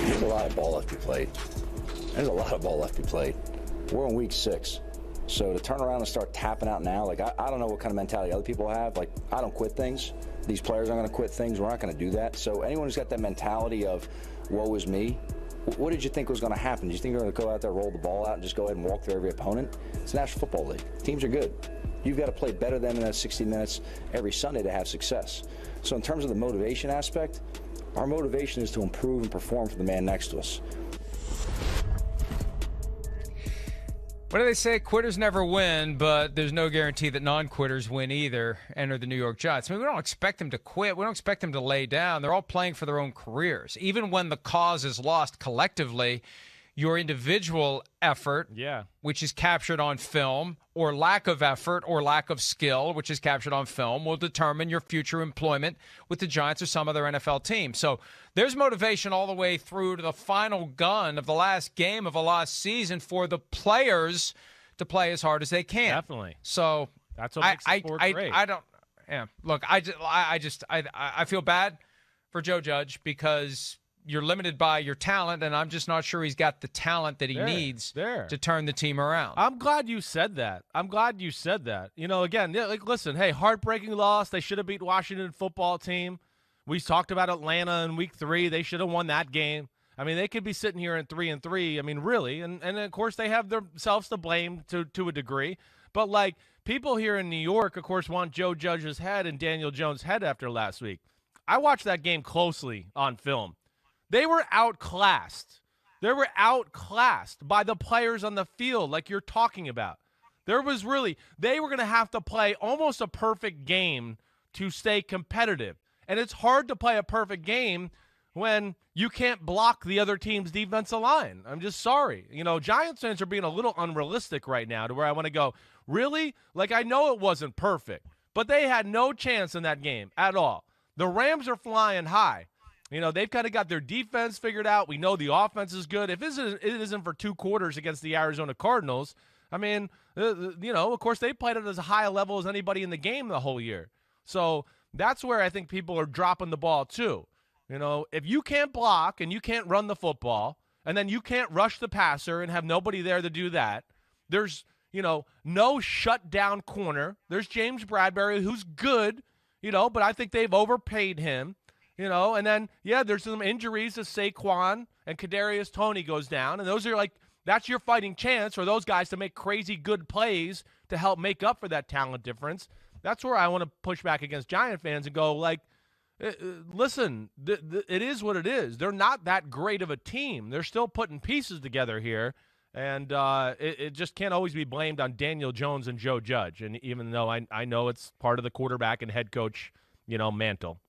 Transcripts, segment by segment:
There's a lot of ball left to be played. There's a lot of ball left to be played. We're in week 6. So to turn around and start tapping out now, like, I don't know what kind of mentality other people have. Like, I don't quit things. These players aren't going to quit things. We're not going to do that. So anyone who's got that mentality of, woe is me, what did you think was going to happen? Did you think you're going to go out there, roll the ball out, and just go ahead and walk through every opponent? It's the National Football League. Teams are good. You've got to play better than in that 60 minutes every Sunday to have success. So in terms of the motivation aspect, our motivation is to improve and perform for the man next to us. What do they say? Quitters never win, but there's no guarantee that non-quitters win either. Enter the New York Giants. I mean, we don't expect them to quit. We don't expect them to lay down. They're all playing for their own careers. Even when the cause is lost collectively, your individual effort, which is captured on film, or lack of effort or lack of skill, which is captured on film, will determine your future employment with the Giants or some other NFL team. So there's motivation all the way through to the final gun of the last game of a lost season for the players to play as hard as they can. Definitely. So that's what makes the sport great. I don't. Yeah. Look, I feel bad for Joe Judge because you're limited by your talent, and I'm just not sure he's got the talent that he needs to turn the team around. I'm glad you said that. You know, again, like, listen, hey, heartbreaking loss. They should have beat Washington football team. We talked about Atlanta in week 3. They should have won that game. I mean, they could be sitting here in 3-3. I mean, really. And of course, they have themselves to blame to a degree. But, like, people here in New York, of course, want Joe Judge's head and Daniel Jones' head after last week. I watched that game closely on film. They were outclassed. They were outclassed by the players on the field, like you're talking about. They were going to have to play almost a perfect game to stay competitive. And it's hard to play a perfect game when you can't block the other team's defensive line. I'm just sorry. You know, Giants fans are being a little unrealistic right now to where I want to go, really? Like, I know it wasn't perfect, but they had no chance in that game at all. The Rams are flying high. You know, they've kind of got their defense figured out. We know the offense is good. If it isn't for 2 quarters against the Arizona Cardinals, I mean, you know, of course, they played at as high a level as anybody in the game the whole year. So that's where I think people are dropping the ball too. You know, if you can't block and you can't run the football and then you can't rush the passer and have nobody there to do that, there's, you know, no shutdown corner. There's James Bradbury, who's good, you know, but I think they've overpaid him. You know, and then, there's some injuries as Saquon and Kadarius Toney goes down. And those are like, that's your fighting chance for those guys to make crazy good plays to help make up for that talent difference. That's where I want to push back against Giant fans and go, like, listen, it is what it is. They're not that great of a team. They're still putting pieces together here. And it just can't always be blamed on Daniel Jones and Joe Judge. And even though I know it's part of the quarterback and head coach, you know, mantle.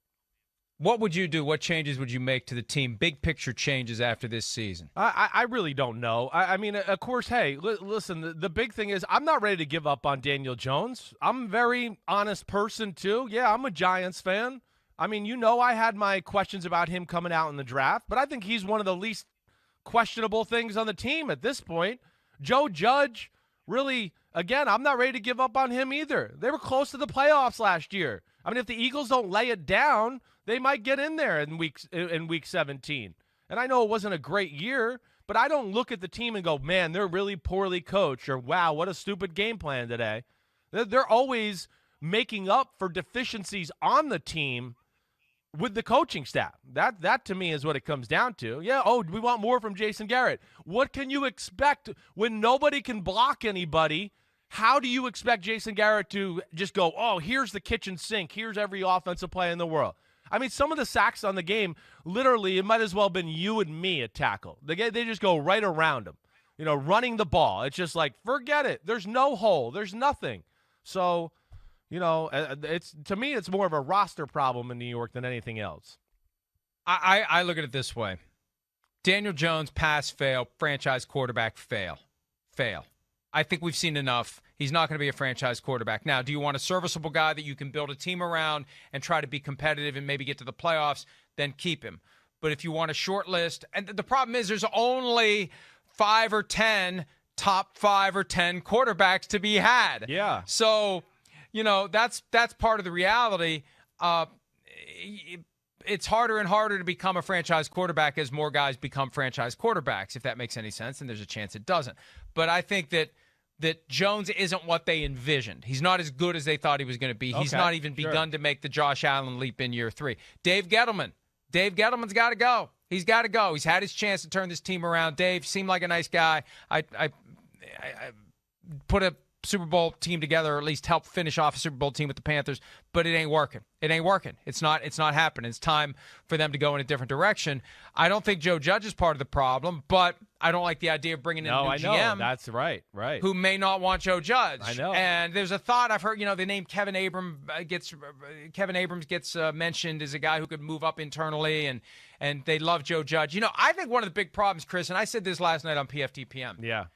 What would you do? What changes would you make to the team? Big picture changes after this season. I really don't know. I mean, of course, hey, listen, the big thing is I'm not ready to give up on Daniel Jones. I'm a very honest person, too. Yeah, I'm a Giants fan. I mean, you know, I had my questions about him coming out in the draft, but I think he's one of the least questionable things on the team at this point. Joe Judge, really, again, I'm not ready to give up on him either. They were close to the playoffs last year. I mean, if the Eagles don't lay it down, they might get in there in week 17. And I know it wasn't a great year, but I don't look at the team and go, man, they're really poorly coached, or wow, what a stupid game plan today. They're always making up for deficiencies on the team with the coaching staff. That to me is what it comes down to. We want more from Jason Garrett. What can you expect when nobody can block anybody? How do you expect Jason Garrett to just go, oh, here's the kitchen sink, here's every offensive play in the world? I mean, some of the sacks on the game, literally, it might as well have been you and me at tackle. They just go right around him, you know, running the ball. It's just like, forget it. There's no hole. There's nothing. So, you know, to me, it's more of a roster problem in New York than anything else. I look at it this way. Daniel Jones, pass, fail. Franchise quarterback, fail. I think we've seen enough. He's not going to be a franchise quarterback. Now, do you want a serviceable guy that you can build a team around and try to be competitive and maybe get to the playoffs? Then keep him. But if you want a short list, and the problem is there's only 5 or 10 top 5 or 10 quarterbacks to be had. Yeah. So, you know, that's part of the reality. it's harder and harder to become a franchise quarterback as more guys become franchise quarterbacks, if that makes any sense, and there's a chance it doesn't. But I think that Jones isn't what they envisioned. He's not as good as they thought he was going to be. He's not even begun to make the Josh Allen leap in year 3. Dave Gettleman's got to go. He's got to go. He's had his chance to turn this team around. Dave seemed like a nice guy. I put a Super Bowl team together, or at least help finish off a Super Bowl team with the Panthers, but it ain't working. It's not happening. It's time for them to go in a different direction. I don't think Joe Judge is part of the problem, but I don't like the idea of bringing in a new GM. That's right. Who may not want Joe Judge. I know. And there's a thought I've heard, the name Kevin Abrams gets mentioned as a guy who could move up internally, and they love Joe Judge. I think one of the big problems, Chris, and I said this last night on PFTPM. Yeah.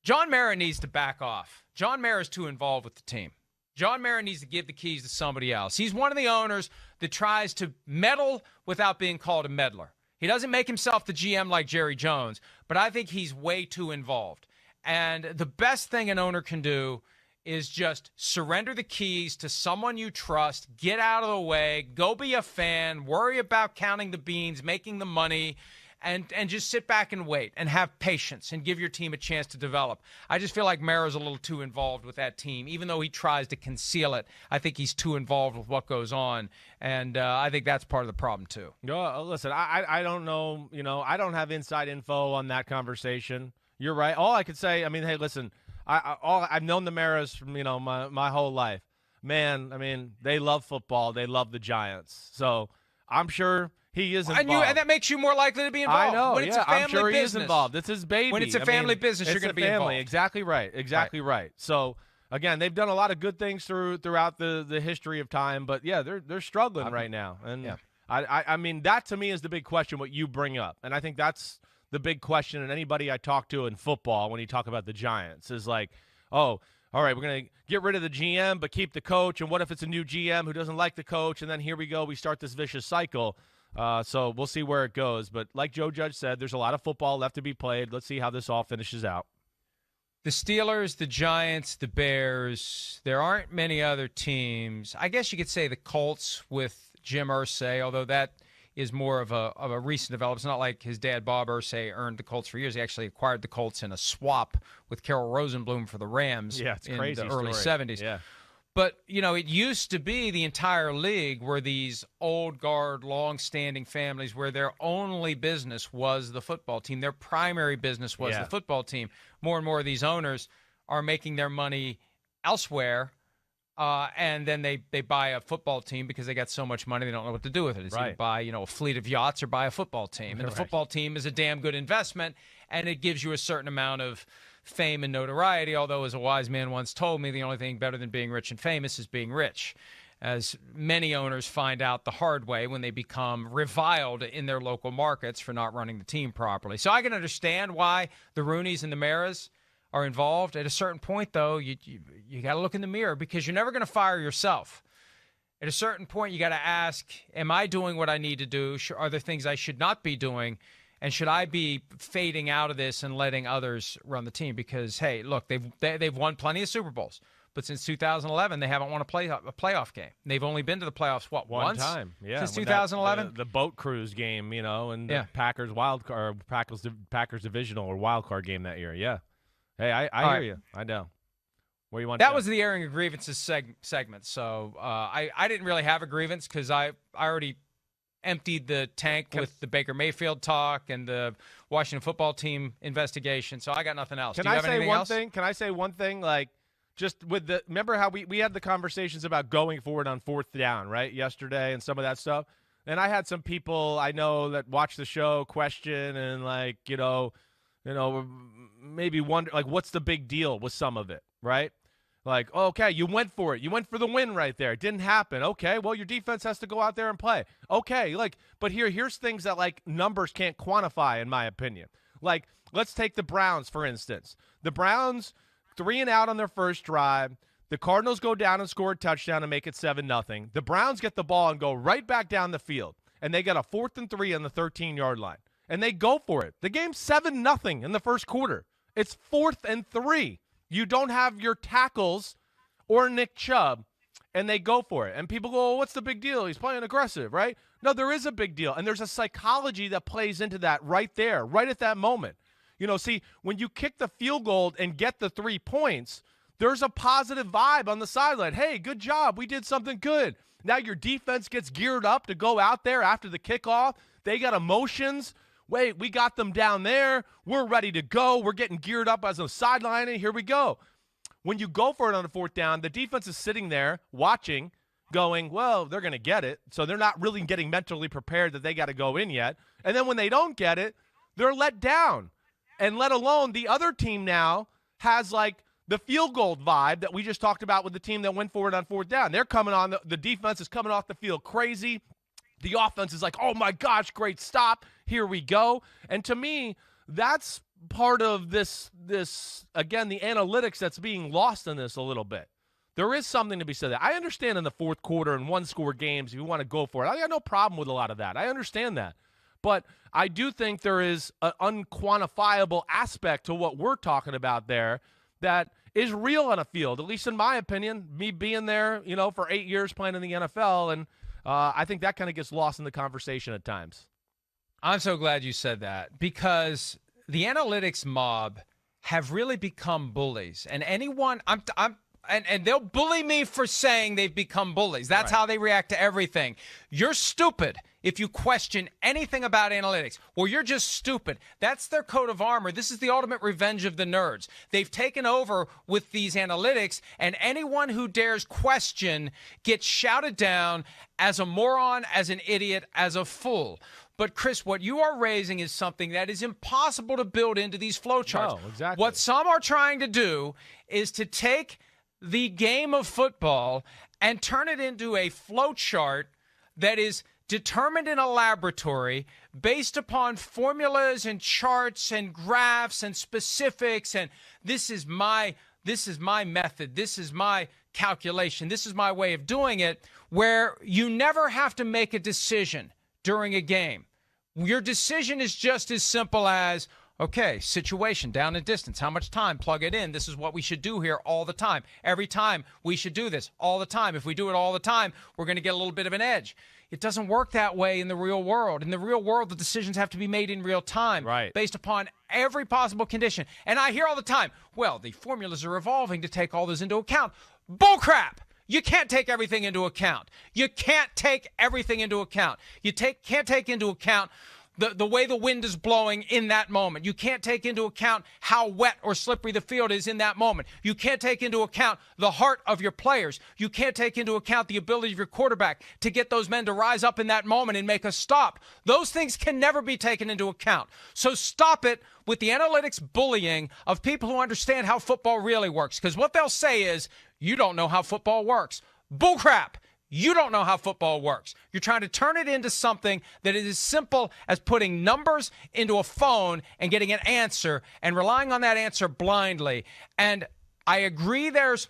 John Mara needs to back off. John Mara is too involved with the team. John Mara needs to give the keys to somebody else. He's one of the owners that tries to meddle without being called a meddler. He doesn't make himself the GM like Jerry Jones, but I think he's way too involved. And the best thing an owner can do is just surrender the keys to someone you trust, get out of the way, go be a fan, worry about counting the beans, making the money, and just sit back and wait and have patience and give your team a chance to develop. I just feel like Mara's a little too involved with that team. Even though he tries to conceal it, I think he's too involved with what goes on, and I think that's part of the problem too. No, listen, I don't know, I don't have inside info on that conversation. You're right. All I could say, hey, listen, I've known the Maras from, my whole life. Man, they love football. They love the Giants. So I'm sure he is involved. And that makes you more likely to be involved. I know, when it's a family I'm sure business. he is involved. It's his baby. When it's a family business, you're going to be involved. Exactly right. Exactly. So, again, they've done a lot of good things throughout the history of time, but, yeah, they're struggling right now. And, that to me is the big question, what you bring up. And I think that's the big question, and anybody I talk to in football when you talk about the Giants is like, oh, all right, we're going to get rid of the GM but keep the coach, and what if it's a new GM who doesn't like the coach, and then here we go, we start this vicious cycle. So we'll see where it goes. But like Joe Judge said, there's a lot of football left to be played. Let's see how this all finishes out. The Steelers, the Giants, the Bears, there aren't many other teams. I guess you could say the Colts with Jim Irsay, although that is more of a recent development. It's not like his dad, Bob Irsay, earned the Colts for years. He actually acquired the Colts in a swap with Carroll Rosenblum for the Rams in the early 70s. Yeah. But, it used to be the entire league were these old guard, long-standing families where their only business was the football team. Their primary business was the football team. More and more of these owners are making their money elsewhere, and then they buy a football team because they got so much money they don't know what to do with it. It's either buy, a fleet of yachts or buy a football team. And the football team is a damn good investment, and it gives you a certain amount of fame and notoriety, although as a wise man once told me, the only thing better than being rich and famous is being rich, as many owners find out the hard way when they become reviled in their local markets for not running the team properly. So I can understand why the Rooneys and the Maras are involved. At a certain point, though, you got to look in the mirror because you're never going to fire yourself. At a certain point, you got to ask, am I doing what I need to do? Are there things I should not be doing? And should I be fading out of this and letting others run the team? Because, hey, look, they've won plenty of Super Bowls. But since 2011, they haven't won a playoff game. They've only been to the playoffs, one once? time. Yeah. Since 2011? The boat cruise game, and the Packers Packers divisional or wild card game that year. Yeah. Hey, I hear you. I know. Where you want that was the airing of grievances segment. So I didn't really have a grievance because I already emptied the tank with the Baker Mayfield talk and the Washington football team investigation. So I got nothing else. Can I say one thing? Can I say one thing? Like, just with remember how we had the conversations about going forward on fourth down, right? Yesterday and some of that stuff. And I had some people I know that watch the show question and maybe wonder, like, what's the big deal with some of it, right? Like, okay, you went for it. You went for the win right there. It didn't happen. Okay, well, your defense has to go out there and play. Okay, but here's things that, numbers can't quantify, in my opinion. Like, let's take the Browns, for instance. The Browns, 3 and out on their first drive. The Cardinals go down and score a touchdown and make it 7-0. The Browns get the ball and go right back down the field, and they get a 4th and 3 on the 13-yard line. And they go for it. The game's 7-0 in the first quarter. It's 4th and 3. You don't have your tackles or Nick Chubb, and they go for it. And people go, what's the big deal? He's playing aggressive, right? No, there is a big deal, and there's a psychology that plays into that right there, right at that moment. See, when you kick the field goal and get the 3 points, there's a positive vibe on the sideline. Hey, good job. We did something good. Now your defense gets geared up to go out there after the kickoff. They got emotions. Wait, we got them down there. We're ready to go. We're getting geared up as a sideline, and here we go. When you go for it on a 4th down, the defense is sitting there watching, going, well, they're going to get it. So they're not really getting mentally prepared that they got to go in yet. And then when they don't get it, they're let down. And let alone the other team now has like the field goal vibe that we just talked about with the team that went for it on 4th down. They're coming on, the defense is coming off the field crazy. The offense is like, oh my gosh, great stop. Here we go. And to me, that's part of this again, the analytics that's being lost in this a little bit. There is something to be said there. I understand in the 4th quarter and 1-score games, if you want to go for it, I got no problem with a lot of that. I understand that. But I do think there is an unquantifiable aspect to what we're talking about there that is real on a field, at least in my opinion, me being there, for 8 years playing in the NFL. And I think that kind of gets lost in the conversation at times. I'm so glad you said that, because the analytics mob have really become bullies. And anyone, and they'll bully me for saying they've become bullies. That's right. How they react to everything. You're stupid if you question anything about analytics. Well, you're just stupid. That's their coat of armor. This is the ultimate revenge of the nerds. They've taken over with these analytics, and anyone who dares question gets shouted down as a moron, as an idiot, as a fool. But, Chris, what you are raising is something that is impossible to build into these flowcharts. No, exactly. What some are trying to do is to take the game of football and turn it into a flowchart that is determined in a laboratory based upon formulas and charts and graphs and specifics, and this is my method, this is my calculation, this is my way of doing it, where you never have to make a decision during a game. Your decision is just as simple as, okay, situation, down and distance, how much time, plug it in. This is what we should do here all the time. Every time we should do this all the time. If we do it all the time, we're going to get a little bit of an edge. It doesn't work that way in the real world. In the real world, the decisions have to be made in real time, right, based upon every possible condition. And I hear all the time, well, the formulas are evolving to take all this into account. Bullcrap! You can't take everything into account. You can't take everything into account. You can't take into account the way the wind is blowing in that moment. You can't take into account how wet or slippery the field is in that moment. You can't take into account the heart of your players. You can't take into account the ability of your quarterback to get those men to rise up in that moment and make a stop. Those things can never be taken into account. So stop it with the analytics bullying of people who understand how football really works. Because what they'll say is, you don't know how football works. Bullcrap! You don't know how football works. You're trying to turn it into something that is as simple as putting numbers into a phone and getting an answer and relying on that answer blindly. And I agree there's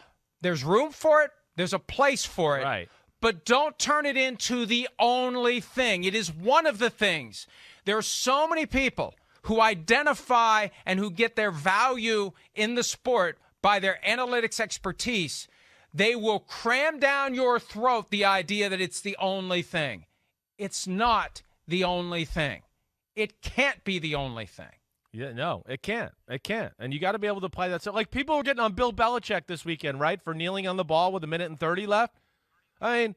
room for it. There's a place for it. Right. But don't turn it into the only thing. It is one of the things. There are so many people who identify and who get their value in the sport by their analytics expertise. They will cram down your throat the idea that it's the only thing. It's not the only thing. It can't be the only thing. Yeah, no, it can't. It can't. And you got to be able to play that. So, like, people were getting on Bill Belichick this weekend, right, for kneeling on the ball with 1:30 left. I mean,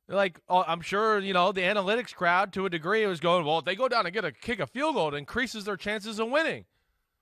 like, I'm sure, the analytics crowd to a degree was going, well, if they go down and kick a field goal, it increases their chances of winning.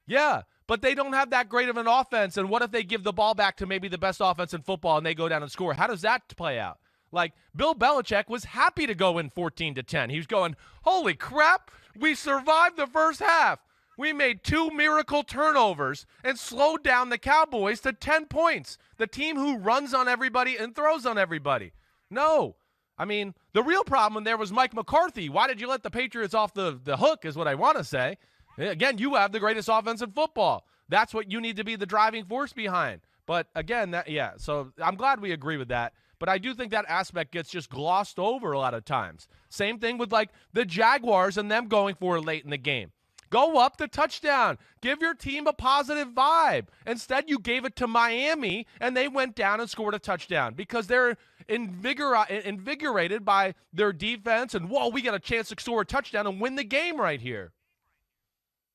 Yeah, but they don't have that great of an offense. And what if they give the ball back to maybe the best offense in football and they go down and score? How does that play out? Like, Bill Belichick was happy to go in 14-10. He was going, holy crap, we survived the first half. We made 2 miracle turnovers and slowed down the Cowboys to 10 points. The team who runs on everybody and throws on everybody. No. I mean, the real problem there was Mike McCarthy. Why did you let the Patriots off the hook is what I want to say. Again, you have the greatest offense in football. That's what you need to be the driving force behind. But again, so I'm glad we agree with that. But I do think that aspect gets just glossed over a lot of times. Same thing with like the Jaguars and them going for it late in the game. Go up the touchdown. Give your team a positive vibe. Instead, you gave it to Miami, and they went down and scored a touchdown because they're invigorated by their defense, and, whoa, we got a chance to score a touchdown and win the game right here.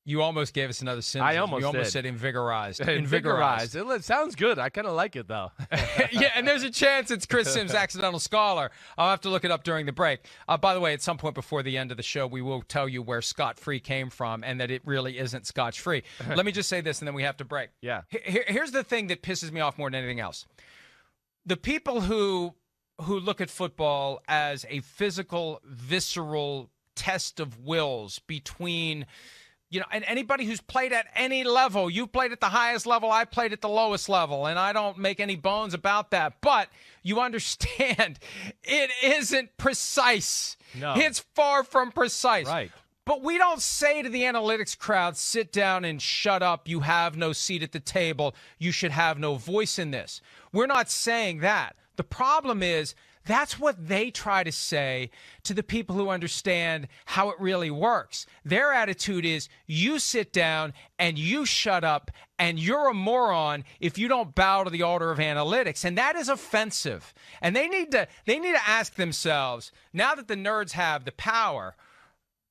You almost gave us another Simms. I almost You almost did. said invigorized. Invigorized. It sounds good. I kind of like it, though. Yeah, and there's a chance it's Chris Simms, accidental scholar. I'll have to look it up during the break. By the way, at some point before the end of the show, we will tell you where scot-free came from and that it really isn't scotch-free. Let me just say this, and then we have to break. Yeah. Here's the thing that pisses me off more than anything else. The people who look at football as a physical, visceral test of wills between... and anybody who's played at any level, you played at the highest level, I played at the lowest level, and I don't make any bones about that. But you understand, it isn't precise. No. It's far from precise. Right. But we don't say to the analytics crowd, sit down and shut up. You have no seat at the table. You should have no voice in this. We're not saying that. The problem is, that's what they try to say to the people who understand how it really works. Their attitude is, you sit down and you shut up, and you're a moron if you don't bow to the altar of analytics. And that is offensive. And they need to ask themselves, now that the nerds have the power,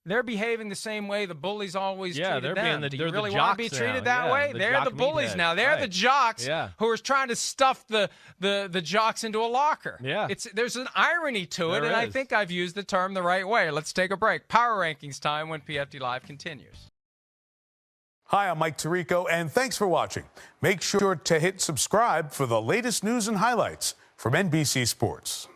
they're behaving the same way the bullies always treated them. Do you really want to be treated that way? They're the bullies now. They're the jocks who are trying to stuff the jocks into a locker. Yeah. There's an irony to it, and I think I've used the term the right way. Let's take a break. Power Rankings time when PFT Live continues. Hi, I'm Mike Tirico, and thanks for watching. Make sure to hit subscribe for the latest news and highlights from NBC Sports.